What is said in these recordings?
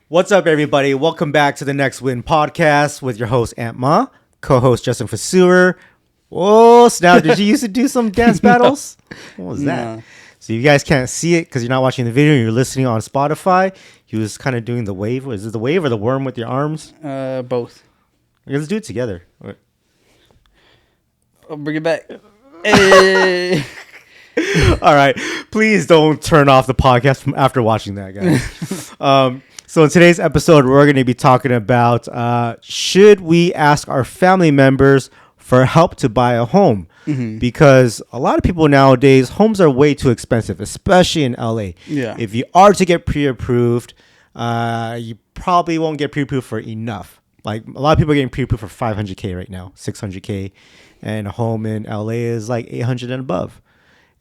What's up, everybody? Welcome back to the Next Win podcast with your host, Aunt Ma, co-host Justin Vaseur. Whoa, snap. Did you used to do some dance battles? What was that? Nah. So you guys can't see it because you're not watching the video. You're listening on Spotify. He was kind of doing the wave. Is it the wave or the worm with your arms? Both. Let's do it together. I'll bring it back. Hey. All right. Please don't turn off the podcast after watching that, guys. So in today's episode, we're going to be talking about should we ask our family members for help to buy a home? Mm-hmm. Because a lot of people nowadays, homes are way too expensive, especially in LA. Yeah. If you are to get pre-approved, you probably won't get pre-approved for enough. Like a lot of people are getting pre-approved for $500K right now, $600K, and a home in LA is like $800 and above.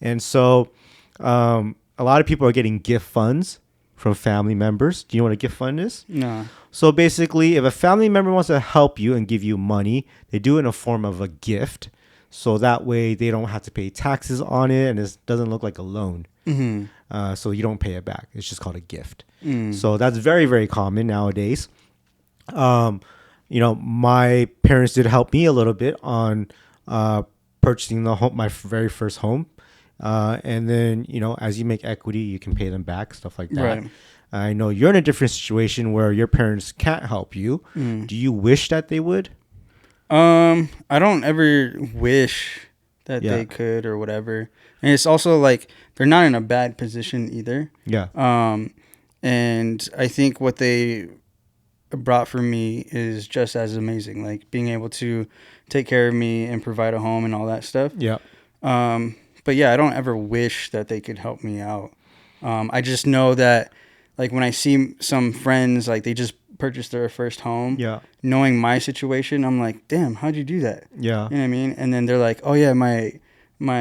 And so a lot of people are getting gift funds from family members. Do you know what a gift fund is? No. So basically, if a family member wants to help you and give you money, they do it in a form of a gift. So that way they don't have to pay taxes on it and it doesn't look like a loan. Mm-hmm. So you don't pay it back. It's just called a gift. Mm. So that's very, very common nowadays. My parents did help me a little bit on purchasing the home, my very first home. And then, as you make equity, you can pay them back, stuff like that. Right. I know you're in a different situation where your parents can't help you. Mm. Do you wish that they would? I don't ever wish that Yeah. they could or whatever. And it's also like they're not in a bad position either. Yeah. And I think what they brought for me is just as amazing, like being able to take care of me and provide a home and all that stuff. Yeah. But yeah, I don't ever wish that they could help me out. I just know that, like, when I see some friends, like, they just purchased their first home, Yeah. knowing my situation, I'm like, damn, how'd you do that? Yeah. You know what I mean? And then they're like, oh, yeah, my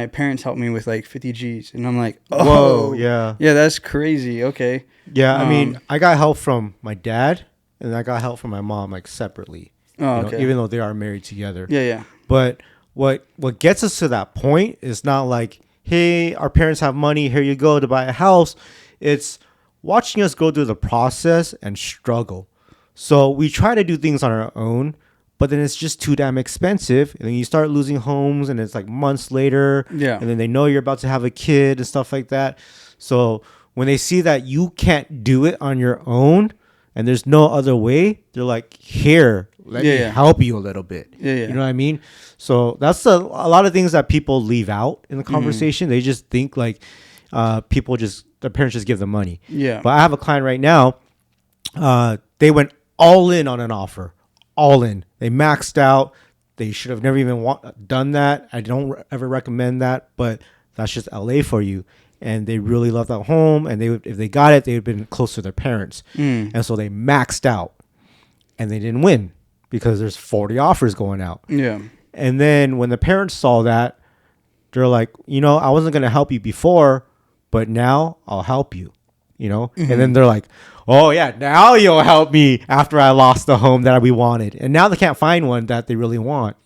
parents helped me with, like, 50 G's. And I'm like, oh, Whoa. Yeah. yeah, that's crazy. Okay. Yeah. I mean, I got help from my dad and I got help from my mom, like, separately. Oh, okay. Even though they are married together. Yeah, yeah. But what gets us to that point is not like, hey, our parents have money, here you go to buy a house. It's watching us go through the process and struggle. So we try to do things on our own, but then it's just too damn expensive. And then you start losing homes and it's like months later. Yeah. And then they know you're about to have a kid and stuff like that. So when they see that you can't do it on your own and there's no other way, they're like, here, let me help you a little bit. Yeah, yeah. You know what I mean? So that's a lot of things that people leave out in the conversation. They just think like the parents just give them money. Yeah. But I have a client right now. They went all in on an offer. All in. They maxed out. They should have never even done that. I don't ever recommend that, but that's just LA for you. And they really love that home. And if they got it, they would have been close to their parents. And so they maxed out. And they didn't win because there's 40 offers going out. Yeah. And then when the parents saw that, they're like, I wasn't going to help you before, but now I'll help you, And then they're like, oh, yeah, now you'll help me after I lost the home that we wanted. And now they can't find one that they really want,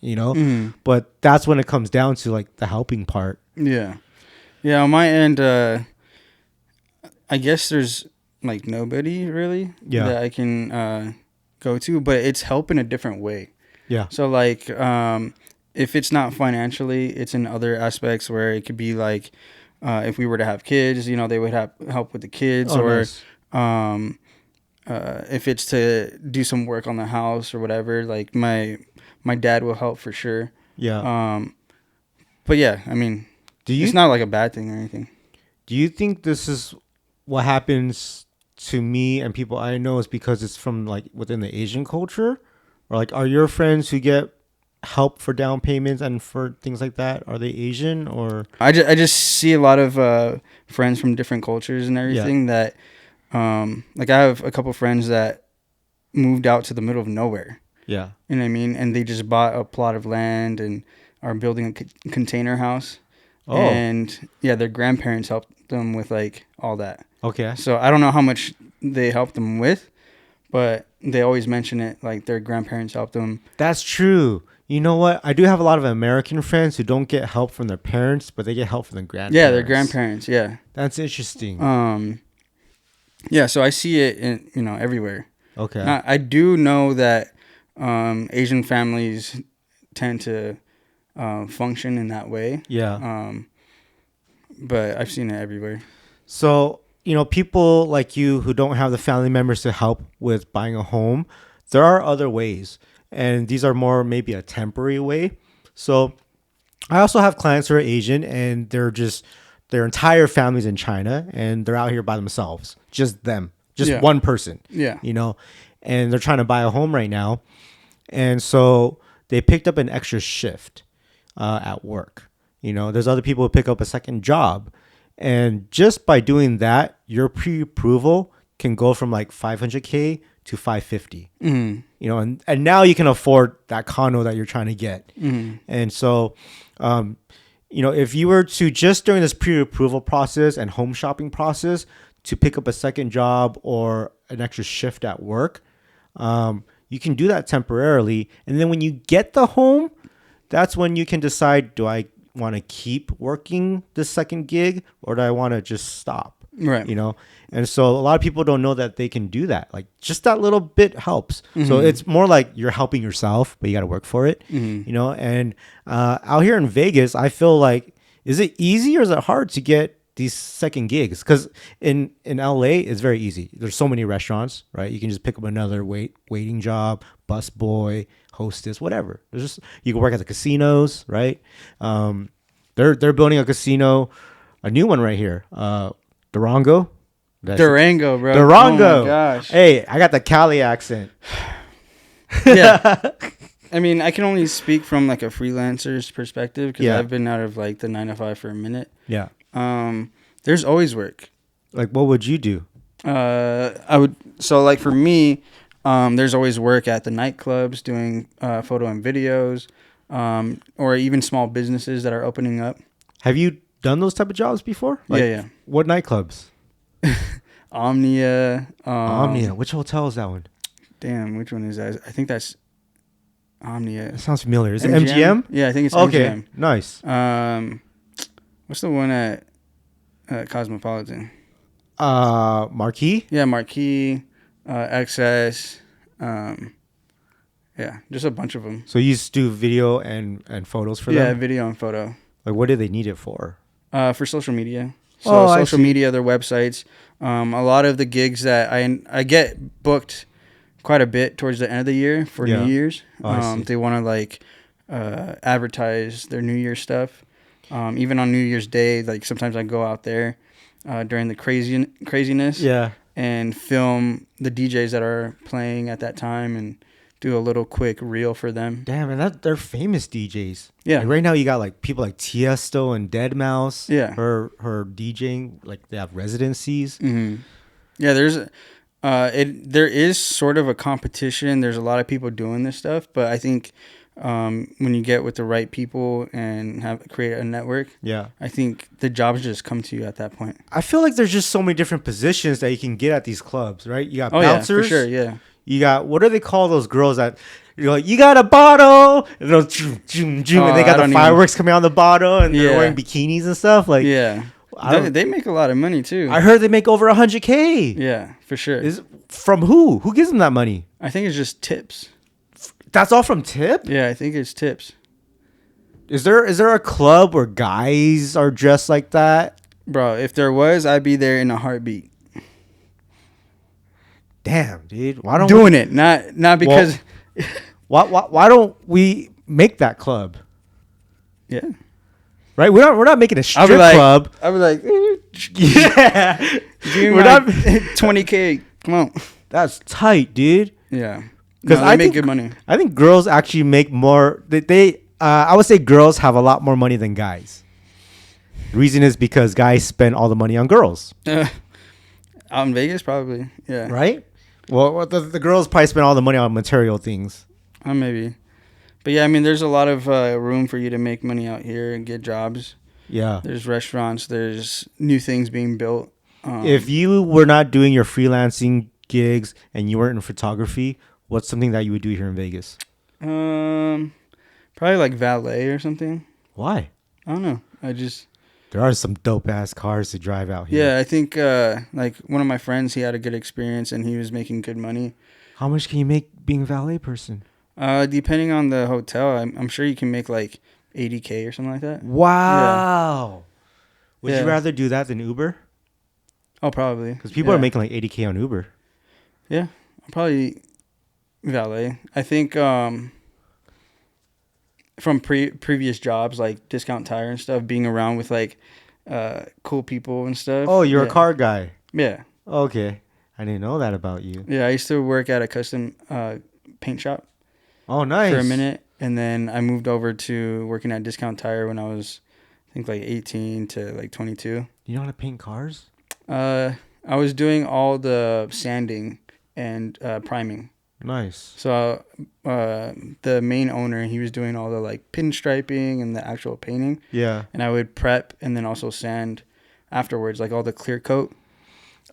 But that's when it comes down to, like, the helping part. Yeah. Yeah, on my end, I guess there's, like, nobody really that I can go to, but it's help in a different way. Yeah. So, like, if it's not financially, it's in other aspects where it could be like, if we were to have kids, they would have help with the kids, Nice. If it's to do some work on the house or whatever, like my dad will help for sure. Yeah. But yeah, I mean, it's not like a bad thing or anything. Do you think this is what happens to me and people I know is because it's from, like, within the Asian culture? Or, like, are your friends who get help for down payments and for things like that, are they Asian or? I just see a lot of friends from different cultures and everything that, like, I have a couple friends that moved out to the middle of nowhere. Yeah. You know what I mean? And they just bought a plot of land and are building a container house. Oh. And yeah, their grandparents helped them with, like, all that. Okay. So I don't know how much they helped them with, but they always mention it, like their grandparents helped them. That's true. You know what? I do have a lot of American friends who don't get help from their parents, but they get help from their grandparents. Yeah, their grandparents. Yeah. That's interesting. Yeah, so I see it in everywhere. Okay. Now, I do know that Asian families tend to function in that way. Yeah. But I've seen it everywhere. So, people like you who don't have the family members to help with buying a home, there are other ways. And these are more maybe a temporary way. So, I also have clients who are Asian and their entire family's in China and they're out here by themselves. Just them. Just one person. Yeah. And they're trying to buy a home right now. And so they picked up an extra shift at work. There's other people who pick up a second job. And just by doing that, your pre-approval can go from like 500K to 550. And now you can afford that condo that you're trying to get. And so, if you were to just during this pre-approval process and home shopping process to pick up a second job or an extra shift at work, you can do that temporarily. And then when you get the home, that's when you can decide, do I want to keep working this second gig or do I want to just stop? Right. And so a lot of people don't know that they can do that. Like just that little bit helps. So it's more like you're helping yourself, but you got to work for it, and out here in Vegas, I feel like, is it easy or is it hard to get these second gigs? Because in LA, it's very easy. There's so many restaurants, right? You can just pick up another waiting job, bus boy, hostess, whatever. You can work at the casinos, right? They're building a casino, a new one right here, Durango. Durango, bro. Durango. Oh my gosh. Hey, I got the Cali accent. Yeah. I mean, I can only speak from like a freelancer's perspective because I've been out of like the 9 to 5 for a minute. Yeah. There's always work. Like, what would you do? So like for me, there's always work at the nightclubs doing photo and videos, or even small businesses that are opening up. Have you done those type of jobs before? Like, yeah. What nightclubs? Omnia. Omnia. Which hotel is that one? Damn, which one is that? I think that's Omnia. That sounds familiar. Is it MGM? Yeah, I think it's okay. MGM. Nice. What's the one at Cosmopolitan? Marquee? Yeah, Marquee, XS. Yeah, just a bunch of them. So you just do video and photos for them? Yeah, video and photo. Like, what do they need it for? For social media. So social media, their websites. A lot of the gigs that I get booked quite a bit towards the end of the year for New Year's. They want to like advertise their New Year's stuff. Even on New Year's Day, like sometimes I go out there during the craziness. Yeah. And film the DJs that are playing at that time and do a little quick reel for them. Damn, and they're famous DJs. Yeah. Like right now you got like people like Tiesto and Deadmau5. Yeah. Her DJing, like they have residencies. Mm-hmm. Yeah, there is sort of a competition. There's a lot of people doing this stuff, but I think when you get with the right people and create a network, I think the jobs just come to you at that point. I feel like there's just so many different positions that you can get at these clubs, right? You got bouncers. Yeah, for sure, yeah. You got, what do they call those girls that, you're like, you got a bottle, and they'll and they got the fireworks coming out of the bottle, and they're wearing bikinis and stuff. Like, yeah, they make a lot of money too. I heard they make over 100K. Yeah, for sure. From who? Who gives them that money? I think it's just tips. That's all from tip? Yeah, I think it's tips. Is there a club where guys are dressed like that? Bro, if there was, I'd be there in a heartbeat. Damn, dude. Why don't doing it? Not because. Why don't we make that club? Yeah. Right. We're not making a strip club. I'll be like, yeah. We're not 20K. Come on. That's tight, dude. Yeah. Because I make good money. I think girls actually make more. I would say girls have a lot more money than guys. The reason is because guys spend all the money on girls. Out in Vegas, probably. Yeah. Right? Well, the girls probably spend all the money on material things. Maybe. But yeah, I mean, there's a lot of room for you to make money out here and get jobs. Yeah. There's restaurants. There's new things being built. If you were not doing your freelancing gigs and you weren't in photography, what's something that you would do here in Vegas? Probably like valet or something. Why? I don't know. There are some dope ass cars to drive out here. Yeah, I think like one of my friends, he had a good experience and he was making good money. How much can you make being a valet person? Depending on the hotel, I'm sure you can make like $80K or something like that. Wow. Yeah. Would you rather do that than Uber? Oh, probably. Because people are making like $80K on Uber. Yeah, I'll probably valet. I think from previous jobs like Discount Tire and stuff, being around with like cool people and stuff. Oh, you're a car guy. Yeah. Okay. I didn't know that about you. Yeah, I used to work at a custom paint shop. Oh, nice. For a minute, and then I moved over to working at Discount Tire when I was, I think, like 18 to like 22. You know how to paint cars? I was doing all the sanding and priming. Nice. So the main owner, he was doing all the like pinstriping and the actual painting. Yeah. And I would prep and then also sand afterwards, like all the clear coat.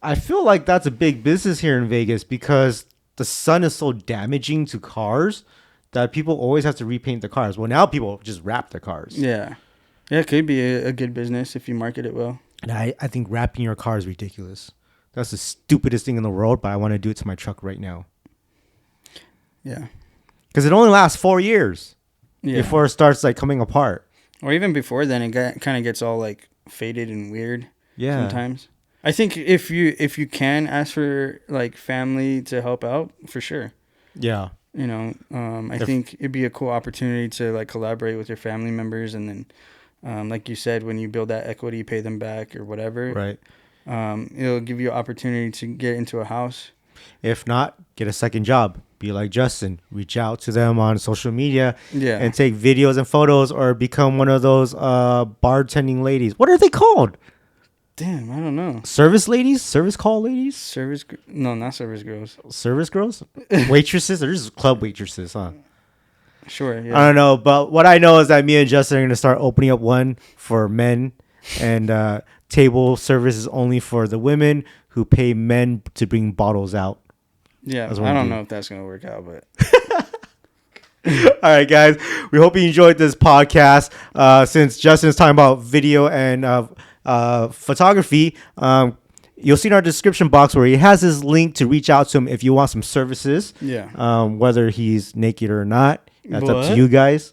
I feel like that's a big business here in Vegas because the sun is so damaging to cars that people always have to repaint the cars. Well, now people just wrap their cars. Yeah. Yeah, it could be a good business if you market it well. And I think wrapping your car is ridiculous. That's the stupidest thing in the world, but I want to do it to my truck right now. Yeah. Because it only lasts 4 years Yeah. before it starts like coming apart. Or even before then, it kind of gets all like faded and weird. Yeah. Sometimes. I think if you can ask for like family to help out, for sure. Yeah. You know, I think it'd be a cool opportunity to like collaborate with your family members, and then, like you said, when you build that equity, pay them back or whatever. Right. It'll give you an opportunity to get into a house. If not, get a second job. Be like Justin. Reach out to them on social media. Yeah. And take videos and photos, or become one of those bartending ladies. What are they called? Damn, I don't know. Service ladies? Service call ladies? No, not service girls. Service girls? Waitresses? Or just club waitresses, huh? Sure, yeah. I don't know, but what I know is that me and Justin are going to start opening up one for men, and table service is only for the women who pay men to bring bottles out. Yeah, I don't know if that's going to work out, but... All right, guys. We hope you enjoyed this podcast. Since Justin's talking about video and photography, you'll see in our description box where he has his link to reach out to him if you want some services. Yeah. Whether he's naked or not, that's up to you guys.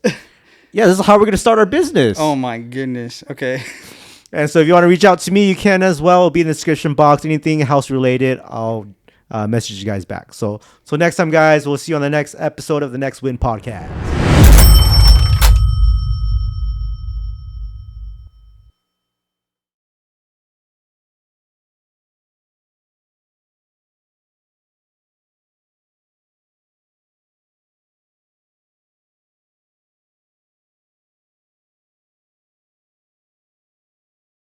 Yeah, this is how we're going to start our business. Oh, my goodness. Okay. And so if you want to reach out to me, you can as well. It'll be in the description box. Anything house related, I'll message you guys back. So next time, guys, we'll see you on the next episode of the Next Win Podcast.